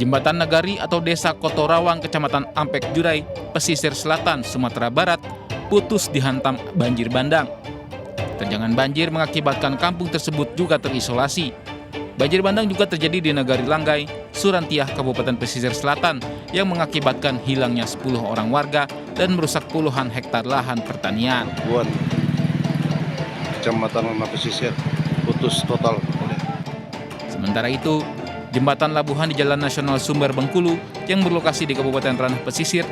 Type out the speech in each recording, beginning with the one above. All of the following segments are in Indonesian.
Jembatan Nagari atau Desa Kotorawang, Kecamatan Ampek Jurai, pesisir selatan Sumatera Barat, putus dihantam banjir bandang. Terjangan banjir mengakibatkan kampung tersebut juga terisolasi. Banjir bandang juga terjadi di Nagari Langgai, Surantiah, Kabupaten Pesisir Selatan yang mengakibatkan hilangnya 10 orang warga dan merusak puluhan hektar lahan pertanian. Buat Kecamatan Pesisir putus total. Sementara itu, jembatan Labuhan di Jalan Nasional Sumber Bengkulu yang berlokasi di Kabupaten Ranah Pesisir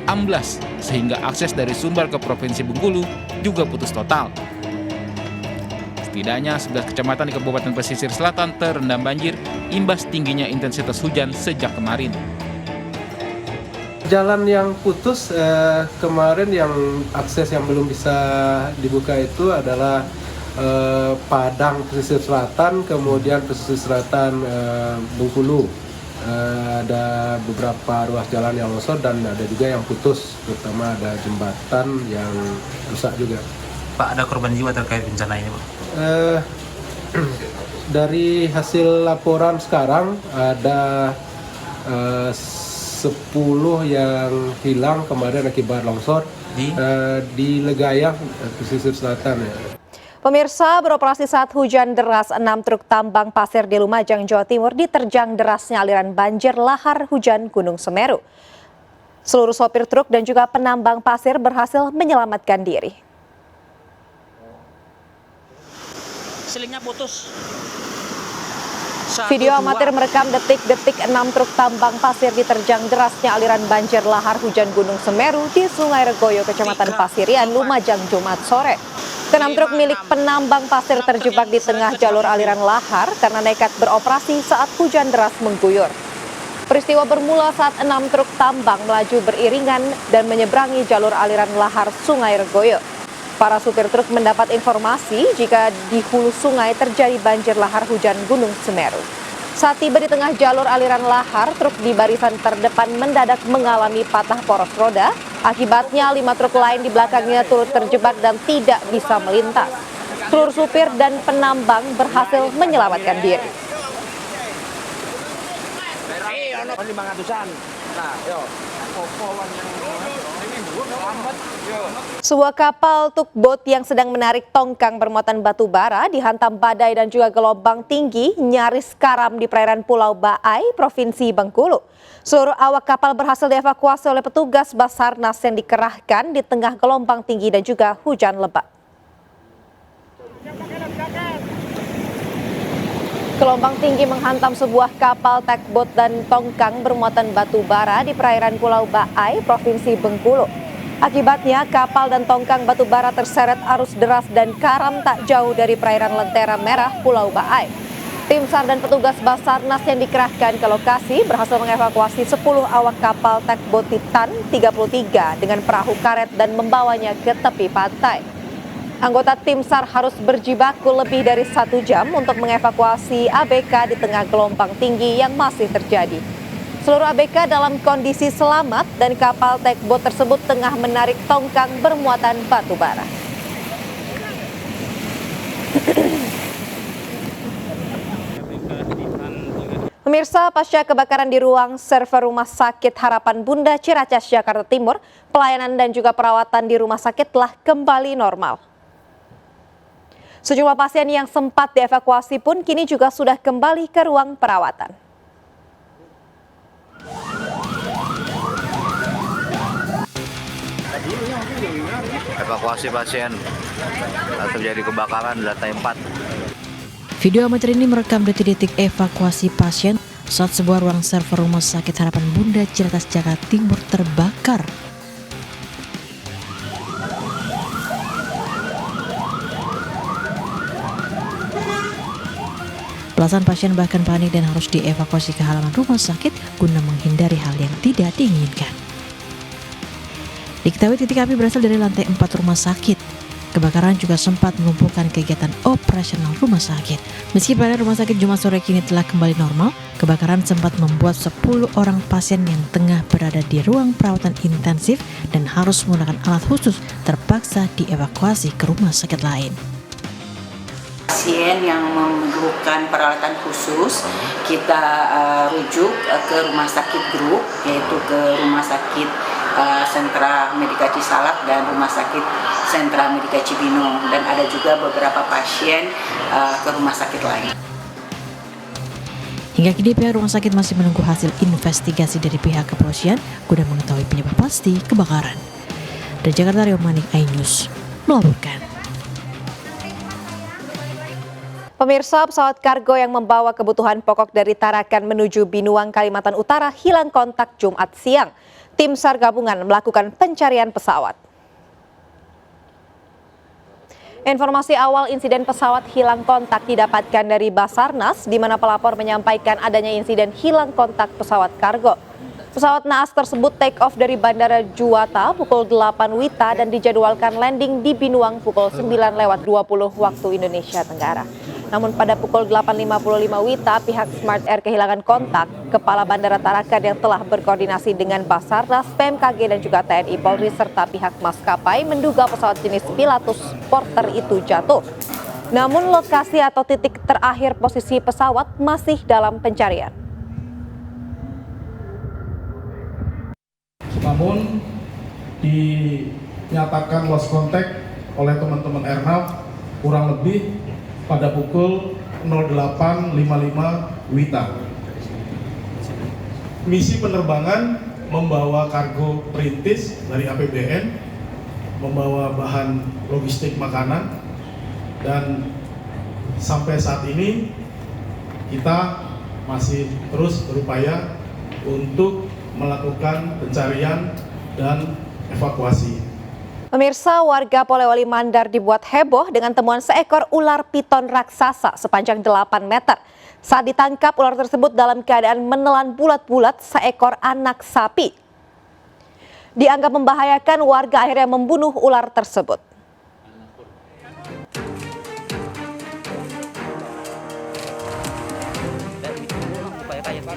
amblas sehingga akses dari Sumber ke Provinsi Bengkulu juga putus total. Setidaknya 11 kecamatan di Kabupaten Pesisir Selatan terendam banjir imbas tingginya intensitas hujan sejak kemarin. Jalan yang putus kemarin yang akses yang belum bisa dibuka itu adalah Padang Pesisir Selatan, kemudian Pesisir Selatan Bengkulu. Ada beberapa ruas jalan yang longsor dan ada juga yang putus, terutama ada jembatan yang rusak juga. Pak, ada korban jiwa terkait bencana ini, Pak? Dari hasil laporan sekarang ada 10 yang hilang kemarin akibat longsor di Legayah, Pesisir Selatan ya. Pemirsa, beroperasi saat hujan deras, 6 truk tambang pasir di Lumajang, Jawa Timur diterjang derasnya aliran banjir lahar hujan Gunung Semeru. Seluruh sopir truk dan juga penambang pasir berhasil menyelamatkan diri. Selingnya putus. Video amatir merekam detik-detik 6 truk tambang pasir diterjang derasnya aliran banjir lahar hujan Gunung Semeru di Sungai Regoyo, Kecamatan Pasirian, Lumajang, Jumat sore. Ke-6 truk milik penambang pasir terjebak di tengah jalur aliran lahar karena nekat beroperasi saat hujan deras mengguyur. Peristiwa bermula saat 6 truk tambang melaju beriringan dan menyeberangi jalur aliran lahar Sungai Regoyo. Para supir truk mendapat informasi jika di hulu sungai terjadi banjir lahar hujan Gunung Semeru. Saat tiba di tengah jalur aliran lahar, truk di barisan terdepan mendadak mengalami patah poros roda. Akibatnya 5 truk lain di belakangnya turut terjebak dan tidak bisa melintas. Seluruh supir dan penambang berhasil menyelamatkan diri. Sebuah kapal tugboat yang sedang menarik tongkang bermuatan batu bara dihantam badai dan juga gelombang tinggi nyaris karam di perairan Pulau Baai, Provinsi Bengkulu. Seluruh awak kapal berhasil dievakuasi oleh petugas Basarnas yang dikerahkan di tengah gelombang tinggi dan juga hujan lebat. Gelombang tinggi menghantam sebuah kapal tugboat dan tongkang bermuatan batu bara di perairan Pulau Baai, Provinsi Bengkulu. Akibatnya kapal dan tongkang batu bara terseret arus deras dan karam tak jauh dari perairan Lentera Merah, Pulau Baai. Tim SAR dan petugas Basarnas yang dikerahkan ke lokasi berhasil mengevakuasi 10 awak kapal tugboat Titan 33 dengan perahu karet dan membawanya ke tepi pantai. Anggota tim SAR harus berjibaku lebih dari 1 jam untuk mengevakuasi ABK di tengah gelombang tinggi yang masih terjadi. Seluruh ABK dalam kondisi selamat dan kapal tugboat tersebut tengah menarik tongkang bermuatan batu bara. Pemirsa, pasca kebakaran di ruang server Rumah Sakit Harapan Bunda Ciracas, Jakarta Timur, pelayanan dan juga perawatan di rumah sakit telah kembali normal. Sejumlah pasien yang sempat dievakuasi pun kini juga sudah kembali ke ruang perawatan. Evakuasi pasien saat terjadi kebakaran di lantai 4. Video amatir ini merekam detik-detik evakuasi pasien saat sebuah ruang server Rumah Sakit Harapan Bunda Ciracas, Jakarta Timur terbakar. Belasan pasien bahkan panik dan harus dievakuasi ke halaman rumah sakit guna menghindari hal yang tidak diinginkan. Diketahui titik api berasal dari lantai 4 rumah sakit. Kebakaran juga sempat melumpuhkan kegiatan operasional rumah sakit. Meski pada rumah sakit Jumat sore kini telah kembali normal, kebakaran sempat membuat 10 orang pasien yang tengah berada di ruang perawatan intensif dan harus menggunakan alat khusus terpaksa dievakuasi ke rumah sakit lain. Pasien yang memerlukan peralatan khusus, kita rujuk ke rumah sakit grup, yaitu ke Rumah Sakit Sentra Medika Cisalak dan Rumah Sakit Sentra Medika Cibinong, dan ada juga beberapa pasien ke rumah sakit lain. Hingga kini pihak rumah sakit masih menunggu hasil investigasi dari pihak kepolisian guna mengetahui penyebab pasti kebakaran. Dari Jakarta, Rio Manik, iNews melaporkan. Pemirsa, pesawat kargo yang membawa kebutuhan pokok dari Tarakan menuju Binuang, Kalimantan Utara hilang kontak Jumat siang. Tim SAR gabungan melakukan pencarian pesawat. Informasi awal insiden pesawat hilang kontak didapatkan dari Basarnas, di mana pelapor menyampaikan adanya insiden hilang kontak pesawat kargo. Pesawat naas tersebut take off dari Bandara Juwata pukul 8 WITA dan dijadwalkan landing di Binuang pukul 9:20 waktu Indonesia Tenggara. Namun pada pukul 8.55 WITA, pihak Smart Air kehilangan kontak. Kepala Bandara Tarakan yang telah berkoordinasi dengan Basarnas, PMKG dan juga TNI Polri serta pihak maskapai menduga pesawat jenis Pilatus Porter itu jatuh. Namun lokasi atau titik terakhir posisi pesawat masih dalam pencarian. Namun dinyatakan lost contact oleh teman-teman Airnav kurang lebih pada pukul 08.55 WITA. Misi penerbangan membawa kargo perintis dari APBN, membawa bahan logistik makanan, dan sampai saat ini kita masih terus berupaya untuk melakukan pencarian dan evakuasi. Pemirsa, warga Polewali Mandar dibuat heboh dengan temuan seekor ular piton raksasa sepanjang 8 meter. Saat ditangkap, ular tersebut dalam keadaan menelan bulat-bulat seekor anak sapi. Dianggap membahayakan, warga akhirnya membunuh ular tersebut.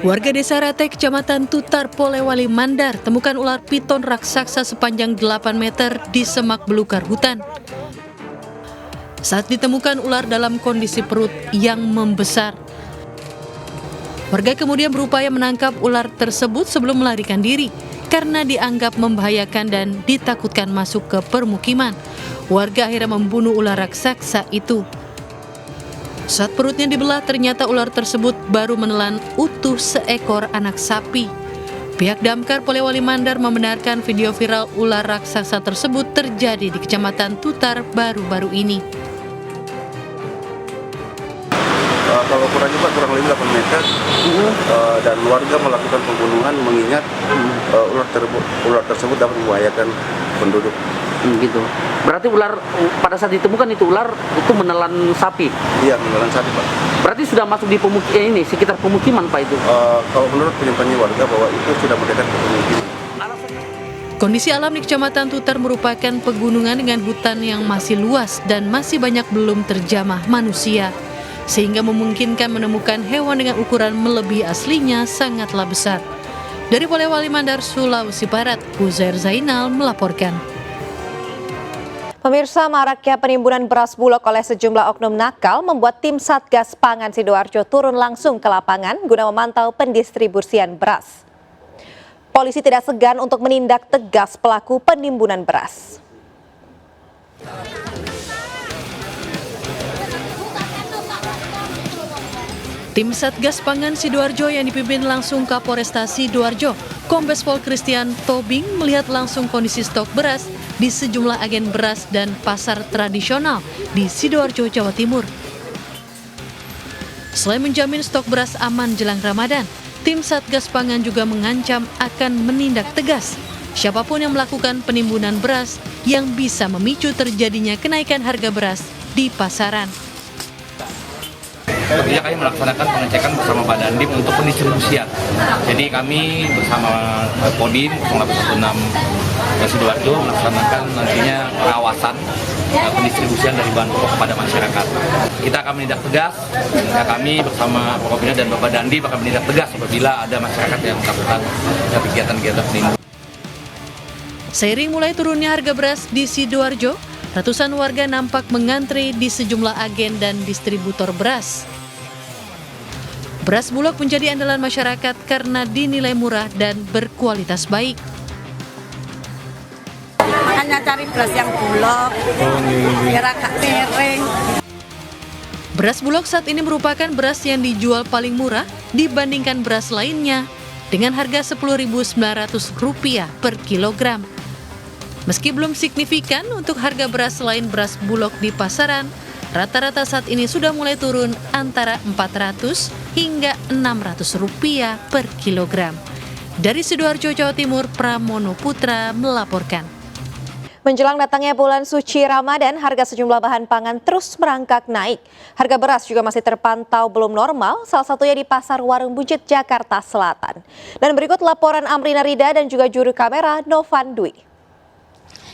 Warga desa Rate, Kecamatan Tutar, Polewali Mandar, temukan ular piton raksasa sepanjang 8 meter di semak belukar hutan. Saat ditemukan ular dalam kondisi perut yang membesar. Warga kemudian berupaya menangkap ular tersebut sebelum melarikan diri karena dianggap membahayakan dan ditakutkan masuk ke permukiman. Warga akhirnya membunuh ular raksasa itu. Saat perutnya dibelah, ternyata ular tersebut baru menelan utuh seekor anak sapi. Pihak Damkar Polewali Mandar membenarkan video viral ular raksasa tersebut terjadi di Kecamatan Tutar baru-baru ini. Kalau ukurannya Pak kurang lebih 8 meter dan warga melakukan pembunuhan mengingat ular tersebut dapat membahayakan penduduk. Gitu. Berarti ular pada saat ditemukan itu ular itu menelan sapi. Iya, menelan sapi Pak. Berarti sudah masuk di ini sekitar pemukiman Pak itu. Kalau menurut penyimpannya warga bahwa itu sudah mendekat ke pemukiman. Kondisi alam di Kecamatan Tutar merupakan pegunungan dengan hutan yang masih luas dan masih banyak belum terjamah manusia, sehingga memungkinkan menemukan hewan dengan ukuran melebihi aslinya sangatlah besar. Dari Polewali Mandar, Sulawesi Barat, Uzair Zainal melaporkan. Pemirsa, maraknya penimbunan beras bulog oleh sejumlah oknum nakal membuat tim Satgas Pangan Sidoarjo turun langsung ke lapangan guna memantau pendistribusian beras. Polisi tidak segan untuk menindak tegas pelaku penimbunan beras. Tim Satgas Pangan Sidoarjo yang dipimpin langsung Kapolresta Sidoarjo, Kombes Pol Christian Tobing melihat langsung kondisi stok beras di sejumlah agen beras dan pasar tradisional di Sidoarjo, Jawa Timur. Selain menjamin stok beras aman jelang Ramadan, tim Satgas Pangan juga mengancam akan menindak tegas siapapun yang melakukan penimbunan beras yang bisa memicu terjadinya kenaikan harga beras di pasaran. Tentunya kami melaksanakan pengecekan bersama Pak Dandim untuk pendistribusian. Jadi kami bersama Kodim 0816 Sidoarjo melaksanakan nantinya pengawasan pendistribusian dari bahan pokok kepada masyarakat. Kita akan menindak tegas, kami bersama Pokoknya dan Bapak Dandim akan menindak tegas apabila ada masyarakat yang melakukan kegiatan-kegiatan penimbunan. Seiring mulai turunnya harga beras di Sidoarjo, ratusan warga nampak mengantri di sejumlah agen dan distributor beras. Beras Bulog menjadi andalan masyarakat karena dinilai murah dan berkualitas baik. Makanya cari beras yang Bulog, biar agak miring. Beras Bulog saat ini merupakan beras yang dijual paling murah dibandingkan beras lainnya dengan harga Rp10.900 per kilogram. Meski belum signifikan untuk harga beras selain beras Bulog di pasaran, rata-rata saat ini sudah mulai turun antara Rp400 hingga Rp600 per kilogram. Dari Sidoarjo, Jawa Timur, Pramono Putra melaporkan. Menjelang datangnya bulan suci Ramadan, harga sejumlah bahan pangan terus merangkak naik. Harga beras juga masih terpantau belum normal, salah satunya di Pasar Warung Buncit, Jakarta Selatan. Dan berikut laporan Amrina Rida dan juga juru kamera Novan Dwi.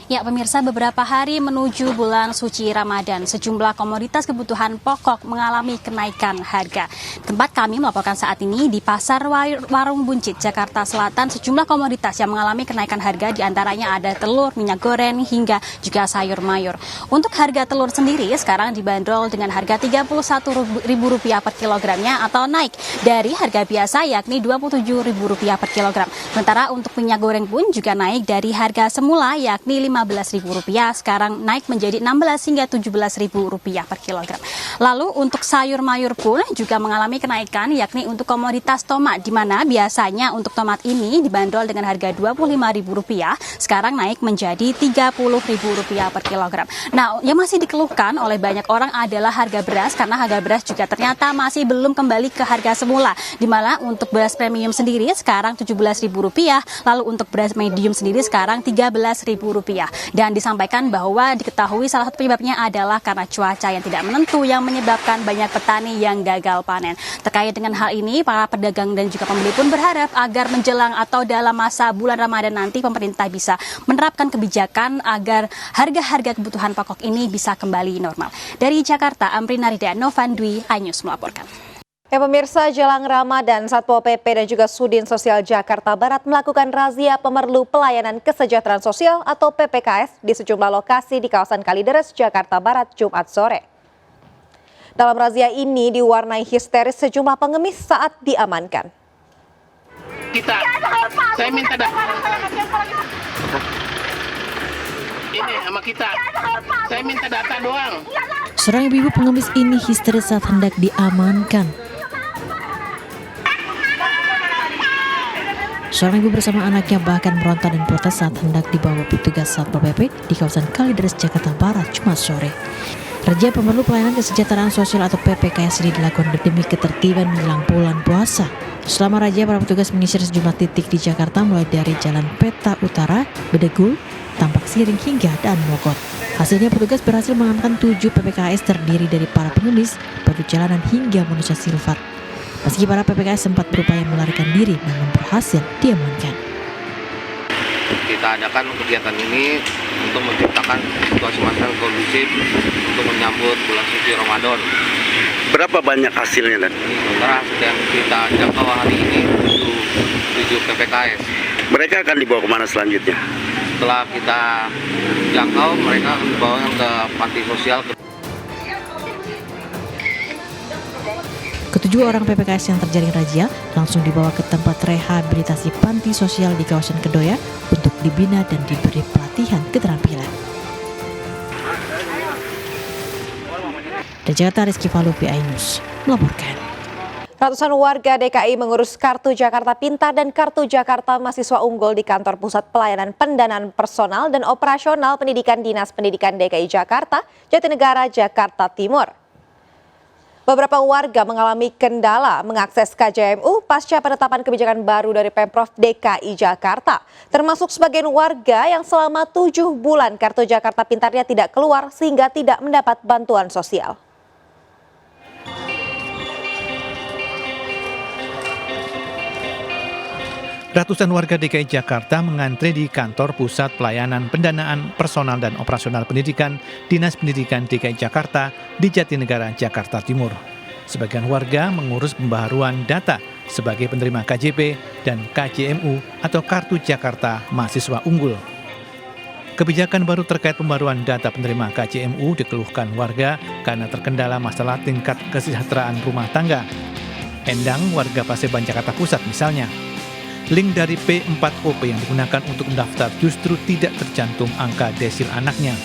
Ya pemirsa, beberapa hari menuju bulan suci Ramadan, sejumlah komoditas kebutuhan pokok mengalami kenaikan harga. Tempat kami melaporkan saat ini di Pasar Warung Buncit, Jakarta Selatan, sejumlah komoditas yang mengalami kenaikan harga, diantaranya ada telur, minyak goreng, hingga juga sayur mayur. Untuk harga telur sendiri sekarang dibanderol dengan harga Rp31.000 per kilogramnya atau naik dari harga biasa yakni Rp27.000 per kilogram. Sementara untuk minyak goreng pun juga naik dari harga semula yakni Rp15.000, sekarang naik menjadi Rp16 hingga Rp17.000 per kilogram. Lalu untuk sayur mayur pun juga mengalami kenaikan yakni untuk komoditas tomat, di mana biasanya untuk tomat ini dibanderol dengan harga Rp25.000, sekarang naik menjadi Rp30.000 per kilogram. Nah, yang masih dikeluhkan oleh banyak orang adalah harga beras, karena harga beras juga ternyata masih belum kembali ke harga semula, di mana untuk beras premium sendiri sekarang Rp17.000, lalu untuk beras medium sendiri sekarang Rp13.000. Dan disampaikan bahwa diketahui salah satu penyebabnya adalah karena cuaca yang tidak menentu yang menyebabkan banyak petani yang gagal panen. Terkait dengan hal ini, para pedagang dan juga pembeli pun berharap agar menjelang atau dalam masa bulan Ramadan nanti pemerintah bisa menerapkan kebijakan agar harga-harga kebutuhan pokok ini bisa kembali normal. Dari Jakarta, Amrina Rida, Novan Dwi, iNews melaporkan. Ya pemirsa, jelang Ramadan, Satpol PP dan juga Sudin Sosial Jakarta Barat melakukan razia pemerlu pelayanan kesejahteraan sosial atau PPKS di sejumlah lokasi di kawasan Kalideres, Jakarta Barat, Jumat sore. Dalam razia ini diwarnai histeris sejumlah pengemis saat diamankan. Saya minta ini sama kita. Saya minta data doang. Seorang ibu pengemis ini histeris saat hendak diamankan. Seorang ibu bersama anaknya bahkan meronta dan protes saat hendak dibawa petugas Satpol PP di kawasan Kalideres, Jakarta Barat, Jumat sore. Razia pemerlu pelayanan kesejahteraan sosial atau PPKS ini dilakukan demi ketertiban menjelang bulan puasa. Selama razia, para petugas menyisir sejumlah titik di Jakarta mulai dari Jalan Peta Utara, Bedegul, Tampak Siring hingga Daan Mogot. Hasilnya petugas berhasil mengamankan 7 PPKS terdiri dari para pengemis, batu jalanan hingga manusia silver. Meski para PPKS sempat berupaya melarikan diri, namun berhasil diamankan. Kita adakan kegiatan ini untuk menciptakan situasi masyarakat kondusif untuk menyambut bulan suci Ramadan. Berapa banyak hasilnya, Dan? Sementara yang kita jangkau hari ini 7 PPKS. Mereka akan dibawa kemana selanjutnya? Setelah kita jangkau, mereka akan dibawa ke panti sosial. Ketujuh orang PPKS yang terjaring razia langsung dibawa ke tempat rehabilitasi panti sosial di kawasan Kedoya untuk dibina dan diberi pelatihan keterampilan. Dari Jakarta, Rizky Falupi, iNews melaporkan. Ratusan warga DKI mengurus Kartu Jakarta Pintar dan Kartu Jakarta Mahasiswa Unggul di Kantor Pusat Pelayanan Pendanaan Personal dan Operasional Pendidikan Dinas Pendidikan DKI Jakarta, Jatinegara, Jakarta Timur. Beberapa warga mengalami kendala mengakses KJMU pasca penetapan kebijakan baru dari Pemprov DKI Jakarta. Termasuk sebagian warga yang selama 7 bulan Kartu Jakarta Pintarnya tidak keluar sehingga tidak mendapat bantuan sosial. Ratusan warga DKI Jakarta mengantre di Kantor Pusat Pelayanan Pendanaan Personal dan Operasional Pendidikan Dinas Pendidikan DKI Jakarta di Jatinegara, Jakarta Timur. Sebagian warga mengurus pembaharuan data sebagai penerima KJP dan KJMU atau Kartu Jakarta Mahasiswa Unggul. Kebijakan baru terkait pembaruan data penerima KJMU dikeluhkan warga karena terkendala masalah tingkat kesejahteraan rumah tangga. Endang, warga Paseban Jakarta Pusat misalnya. Link dari P4OP yang digunakan untuk mendaftar justru tidak tercantum angka desil anaknya.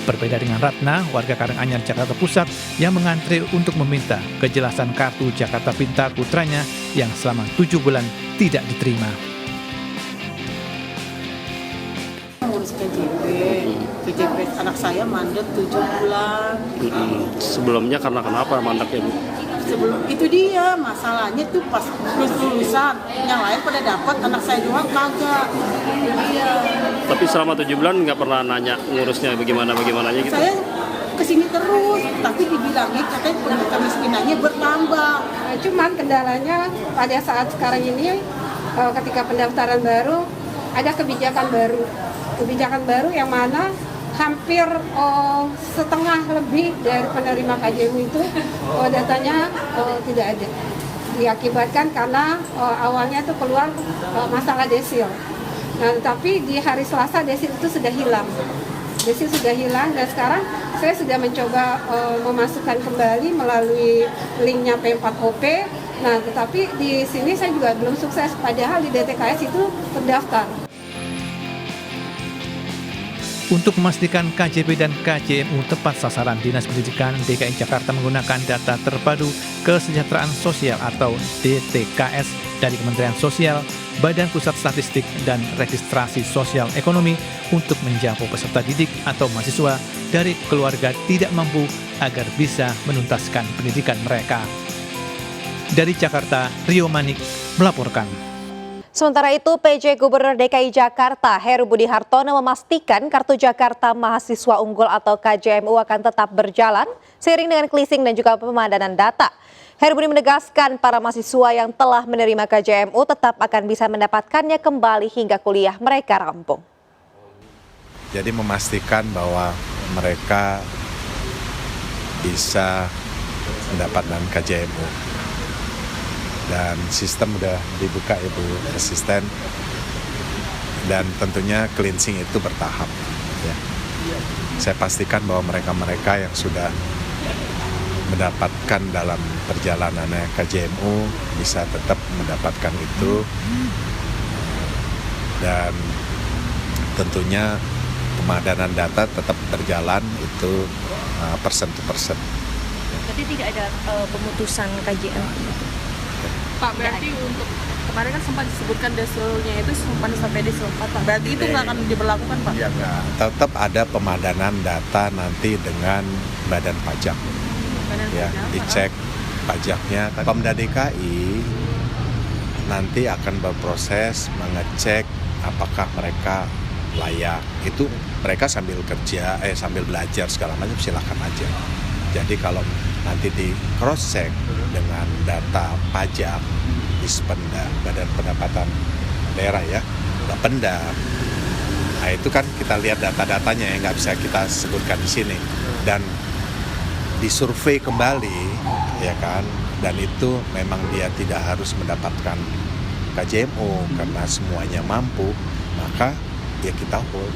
Berbeda dengan Ratna, warga Karanganyar Jakarta Pusat yang mengantre untuk meminta kejelasan kartu Jakarta Pintar putranya yang selama 7 bulan tidak diterima. Ngurus KJP anak saya mandek 7 bulan. Sebelumnya karena kenapa mandeknya, Bu? Sebelum itu dia masalahnya tuh pas lulusan, yang lain pada dapat, anak saya doang kagak. Itu dia. Tapi selama 7 bulan nggak pernah nanya ngurusnya bagaimana-bagaimananya gitu? Saya kesini terus, tapi dibilangnya katanya kemiskinannya bertambah. Cuman kendalanya pada saat sekarang ini ketika pendaftaran baru ada kebijakan baru yang mana hampir setengah lebih dari penerima KJMU itu datanya tidak ada. Diakibatkan karena awalnya itu keluar masalah desil. Nah, tapi di hari Selasa desil itu sudah hilang. Desil sudah hilang dan sekarang saya sudah mencoba memasukkan kembali melalui linknya P4OP. Nah, tetapi di sini saya juga belum sukses. Padahal di DTKS itu terdaftar. Untuk memastikan KJP dan KJMU tepat sasaran, Dinas Pendidikan DKI Jakarta menggunakan data terpadu kesejahteraan sosial atau DTKS dari Kementerian Sosial, Badan Pusat Statistik dan Registrasi Sosial Ekonomi untuk menjangkau peserta didik atau mahasiswa dari keluarga tidak mampu agar bisa menuntaskan pendidikan mereka. Dari Jakarta, Rio Manik melaporkan. Sementara itu, PJ Gubernur DKI Jakarta Heru Budi Hartono memastikan Kartu Jakarta Mahasiswa Unggul atau KJMU akan tetap berjalan seiring dengan cleansing dan juga pemadanan data. Heru Budi menegaskan para mahasiswa yang telah menerima KJMU tetap akan bisa mendapatkannya kembali hingga kuliah mereka rampung. Jadi memastikan bahwa mereka bisa mendapatkan KJMU. Dan sistem udah dibuka Ibu Asisten, dan tentunya cleansing itu bertahap. Ya. Saya pastikan bahwa mereka-mereka yang sudah mendapatkan dalam perjalanannya KJMU bisa tetap mendapatkan itu, dan tentunya pemadanan data tetap berjalan itu persen to persen. Berarti tidak ada pemutusan KJMU? Pak, berarti untuk kemarin kan sempat disebutkan desilnya itu sampai desil 4, Pak. Berarti itu nggak akan diberlakukan, Pak? Ya, enggak. Tetap ada pemadanan data nanti dengan Badan Pajak. Dicek pajaknya. Pemda DKI nanti akan berproses mengecek apakah mereka layak. Itu mereka sambil kerja, sambil belajar segala macam silakan aja. Jadi kalau nanti di cross check dengan data pajak Dispenda, Badan Pendapatan Daerah ya, Bapenda. Nah itu kan kita lihat data-datanya yang nggak bisa kita sebutkan di sini, dan disurvei kembali ya kan, dan itu memang dia tidak harus mendapatkan KJMU karena semuanya mampu, maka ya kita hold.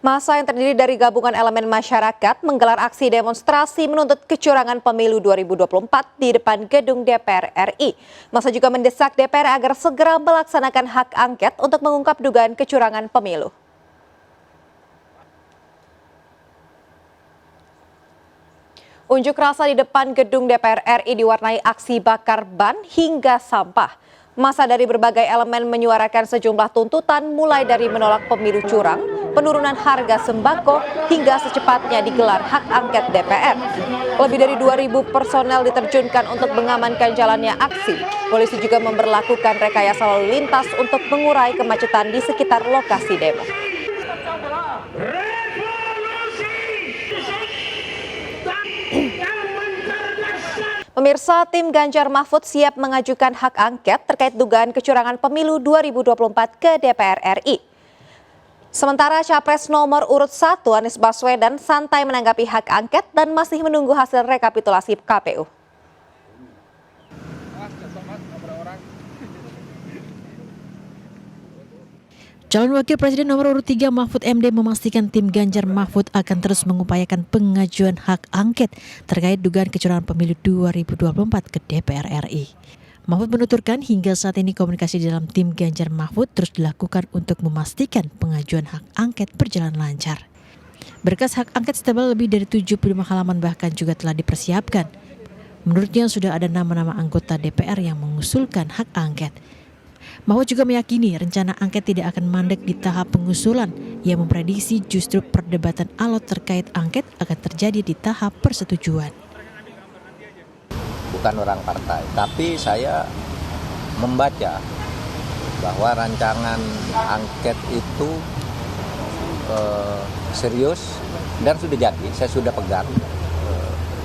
Massa yang terdiri dari gabungan elemen masyarakat menggelar aksi demonstrasi menuntut kecurangan pemilu 2024 di depan gedung DPR RI. Massa juga mendesak DPR agar segera melaksanakan hak angket untuk mengungkap dugaan kecurangan pemilu. Unjuk rasa di depan gedung DPR RI diwarnai aksi bakar ban hingga sampah. Massa dari berbagai elemen menyuarakan sejumlah tuntutan mulai dari menolak pemilu curang, penurunan harga sembako, hingga secepatnya digelar hak angket DPR. Lebih dari 2.000 personel diterjunkan untuk mengamankan jalannya aksi. Polisi juga memberlakukan rekayasa lalu lintas untuk mengurai kemacetan di sekitar lokasi demo. Pemirsa, tim Ganjar Mahfud siap mengajukan hak angket terkait dugaan kecurangan pemilu 2024 ke DPR RI. Sementara Capres nomor urut 1 Anies Baswedan santai menanggapi hak angket dan masih menunggu hasil rekapitulasi KPU. Calon Wakil Presiden nomor urut 3 Mahfud MD memastikan tim Ganjar Mahfud akan terus mengupayakan pengajuan hak angket terkait dugaan kecurangan pemilu 2024 ke DPR RI. Mahfud menuturkan hingga saat ini komunikasi dalam tim Ganjar Mahfud terus dilakukan untuk memastikan pengajuan hak angket berjalan lancar. Berkas hak angket setebal lebih dari 75 halaman bahkan juga telah dipersiapkan. Menurutnya sudah ada nama-nama anggota DPR yang mengusulkan hak angket. Mahfud juga meyakini rencana angket tidak akan mandek di tahap pengusulan. Ia memprediksi justru perdebatan alot terkait angket akan terjadi di tahap persetujuan. Bukan orang partai, tapi saya membaca bahwa rancangan angket itu serius dan sudah jadi. Saya sudah pegang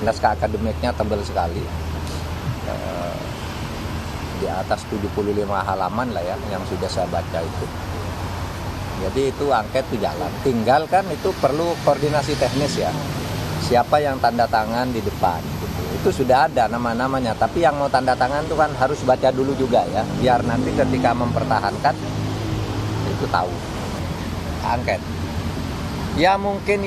naskah akademiknya, tebal sekali. Di atas 75 halaman lah ya yang sudah saya baca itu. Jadi itu angket itu jalan. Tinggal kan itu perlu koordinasi teknis ya. Siapa yang tanda tangan di depan gitu. Itu sudah ada nama-namanya, tapi yang mau tanda tangan itu kan harus baca dulu juga ya, biar nanti ketika mempertahankan itu tahu. Angket. Ya mungkin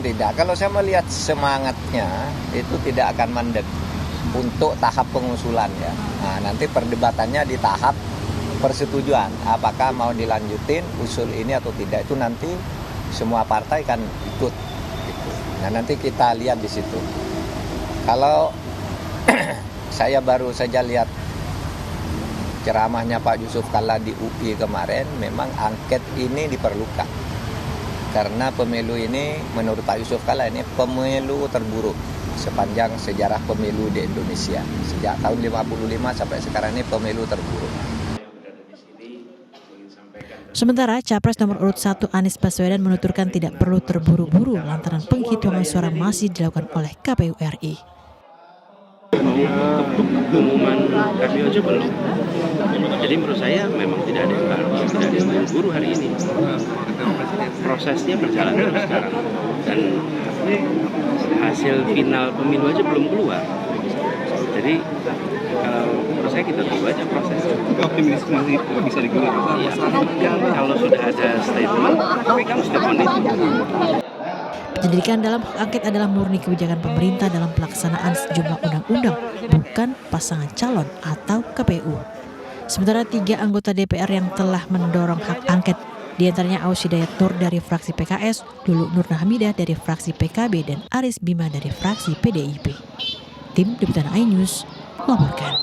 tidak. Kalau saya melihat semangatnya itu tidak akan mandek untuk tahap pengusulan ya. Nah, nanti perdebatannya di tahap persetujuan. Apakah mau dilanjutin usul ini atau tidak, itu nanti semua partai kan ikut. Gitu. Nah nanti kita lihat di situ. Kalau saya baru saja lihat ceramahnya Pak Yusuf Kalla di UI kemarin, memang angket ini diperlukan. Karena pemilu ini menurut Pak Yusuf Kalla ini pemilu terburuk sepanjang sejarah pemilu di Indonesia. Sejak tahun 55 sampai sekarang ini pemilu terburuk. Sementara Capres nomor urut 1 Anies Baswedan menuturkan tidak perlu terburu-buru lantaran penghitungan suara masih dilakukan oleh KPU RI. Pengumuman KPU aja belum. Jadi menurut saya memang tidak ada yang buru-buru hari ini. Prosesnya berjalan terus sekarang. Dan hasil final pemilu aja belum keluar. Jadi kalau menurut saya kita tunggu aja prosesnya. Optimis masih bisa digunakan. Iya. Kalau sudah ada statement, tapi kan statement itu. Penyelidikan dalam hak angket adalah murni kebijakan pemerintah dalam pelaksanaan sejumlah undang-undang, bukan pasangan calon atau KPU. Sementara 3 anggota DPR yang telah mendorong hak angket, diantaranya Aus Hidayat Nur dari fraksi PKS, Lulu Nur Hamidah dari fraksi PKB, dan Aris Bima dari fraksi PDIP. Tim Liputan iNews melaporkan.